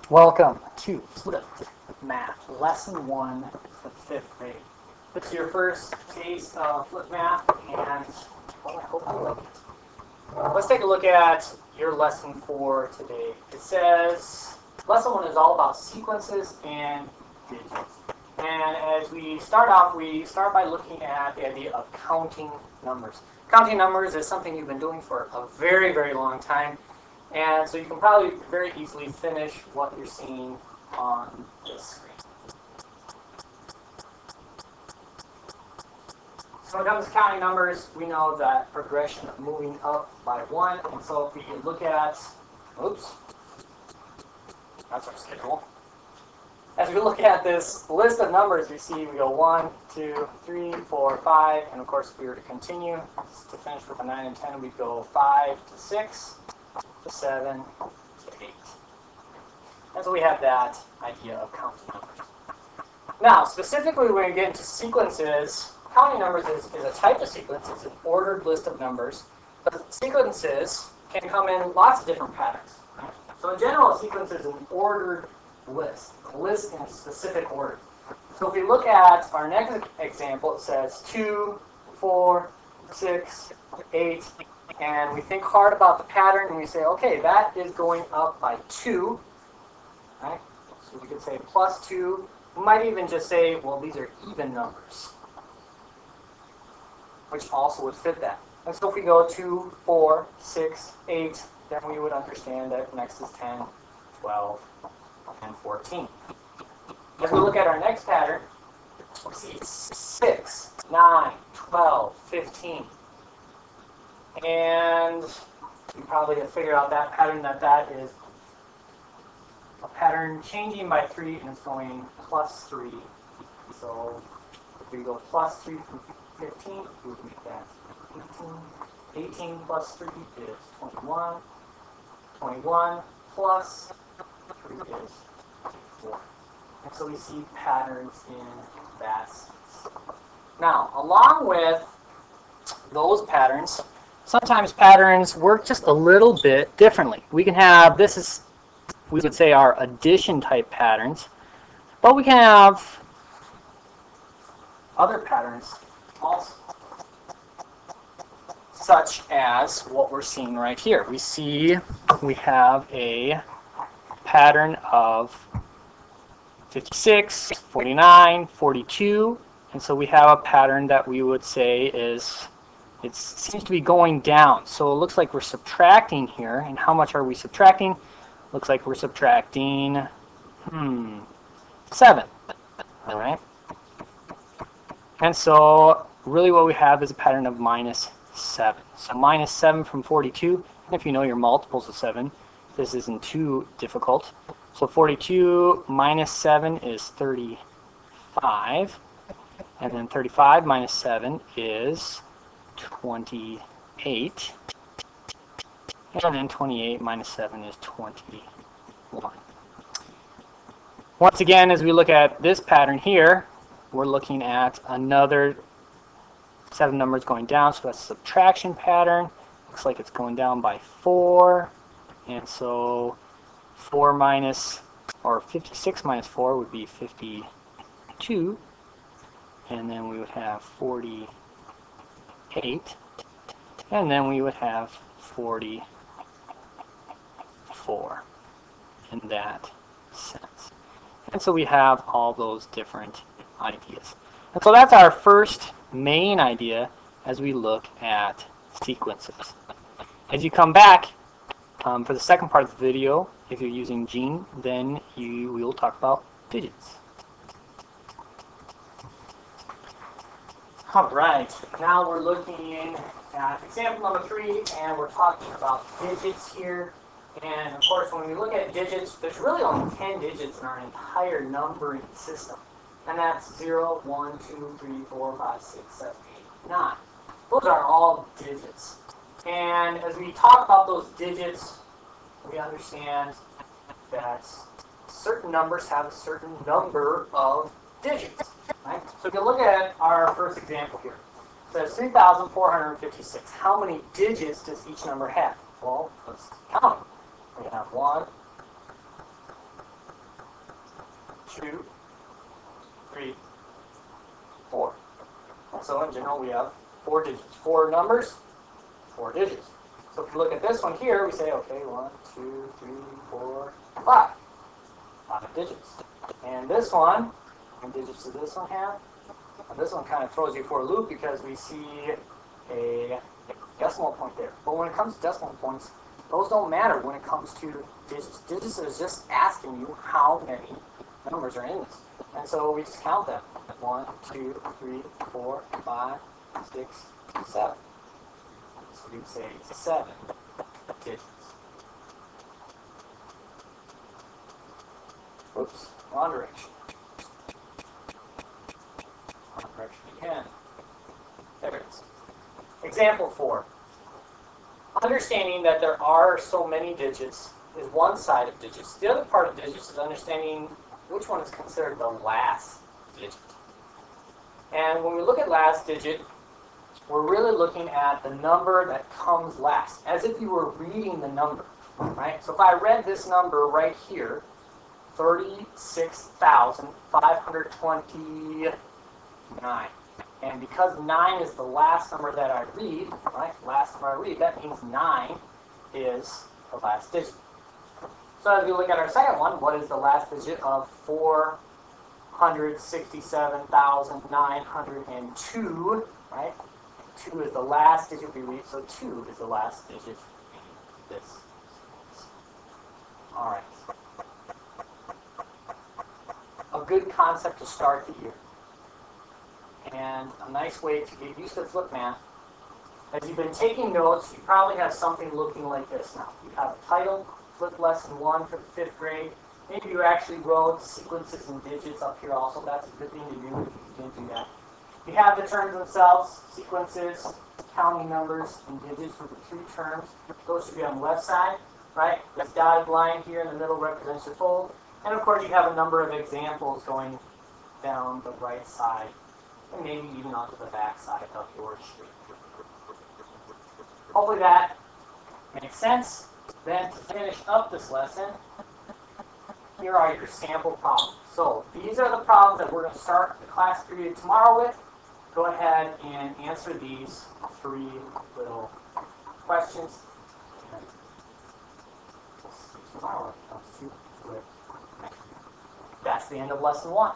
Welcome to Flip Math Lesson 1 for 5th grade. This is your first taste of Flip Math, and well, I hope you like it. Let's take a look at your lesson for today. It says, Lesson 1 is all about sequences and digits. And as we start off, we start by looking at the idea of counting numbers. Counting numbers is something you've been doing for a very, very long time. And so you can probably very easily finish what you're seeing on this screen. So when it comes to counting numbers, we know that progression of moving up by 1. And so if we look at, oops, that's our schedule. As we look at this list of numbers, we see we go 1, 2, 3, 4, 5. And of course, if we were to continue to finish with a 9 and 10, we'd go 5 to 6. To 7 to 8. And so we have that idea of counting numbers. Now, specifically when we get into sequences, counting numbers is a type of sequence. It's an ordered list of numbers. But sequences can come in lots of different patterns. So in general, a sequence is an ordered list. A list in a specific order. So if we look at our next example, it says 2, 4, 6, 8, and we think hard about the pattern, and we say, okay, that is going up by 2. Right? So we could say plus 2. We might even just say, well, these are even numbers, which also would fit that. And so if we go 2, 4, 6, 8, then we would understand that next is 10, 12, and 14. As we look at our next pattern, we see 6, 9, 12, 15. And you probably have figured out that pattern, that is a pattern changing by 3 and it's going plus 3. So if we go plus 3 from 15, we would make that 18. 18 plus 3 is 21. 21 plus 3 is 4. And so we see patterns in that sense. Now, along with those patterns, sometimes patterns work just a little bit differently. We can have, we would say our addition type patterns, but we can have other patterns also, such as what we're seeing right here. We have a pattern of 56, 49, 42, and so we have a pattern that we would say is, it seems to be going down. So it looks like we're subtracting here. And how much are we subtracting? Looks like we're subtracting 7. All right. And so really what we have is a pattern of minus 7. So minus 7 from 42. And if you know your multiples of 7, this isn't too difficult. So 42 minus 7 is 35. And then 35 minus 7 is 28, and then 28 minus 7 is 21. Once again, as we look at this pattern here, we're looking at another 7 numbers going down, so that's a subtraction pattern. Looks like it's going down by 4, and so 4 minus, or 56 minus 4 would be 52, and then we would have 48, and then we would have 44 in that sense. And so we have all those different ideas. And so that's our first main idea as we look at sequences. As you come back for the second part of the video, if you're using Gene, then we will talk about digits. All right, now we're looking at example number 3, and we're talking about digits here. And of course, when we look at digits, there's really only 10 digits in our entire numbering system. And that's 0, 1, 2, 3, 4, 5, 6, 7, 8, 9. Those are all digits. And as we talk about those digits, we understand that certain numbers have a certain number of digits. Right? So if you look at our first example here, it says 3,456. How many digits does each number have? Well, let's count them. We have 1, 2, 3, 4. So in general, we have 4 digits. 4 numbers, 4 digits. So if you look at this one here, we say, okay, 1, 2, 3, 4, 5. 5 digits. And this one, how many digits does this one have? Well, this one kind of throws you for a loop because we see a decimal point there. But when it comes to decimal points, those don't matter when it comes to digits. Digits is just asking you how many numbers are in this. And so we just count them. 1, 2, 3, 4, 5, 6, 7. So we'd say 7 digits. Oops, wrong direction. Wrong direction again. There it is. Example 4. Understanding that there are so many digits is one side of digits. The other part of digits is understanding which one is considered the last digit. And when we look at last digit, we're really looking at the number that comes last, as if you were reading the number, right? So if I read this number right here, 36,529. And because 9 is the last number that I read, right? Last number I read, that means 9 is the last digit. So as we look at our second one, what is the last digit of 467,902, right? 2 is the last digit we read, so 2 is the last digit in this. All right. A good concept to start the year. And a nice way to get used to flip math. As you've been taking notes, you probably have something looking like this now. You have a title, Flip Lesson 1 for the 5th grade. Maybe you actually wrote sequences and digits up here also. That's a good thing to do if you didn't do that. You have the terms themselves, sequences, counting numbers, and digits for the 3 terms. Those should be on the left side, right? This dotted line here in the middle represents your fold. And of course, you have a number of examples going down the right side, and maybe even onto the back side of your sheet. Hopefully that makes sense. Then to finish up this lesson, here are your sample problems. So these are the problems that we're going to start the class period tomorrow with. Go ahead and answer these 3 little questions. And we'll see you tomorrow. That's the end of lesson 1.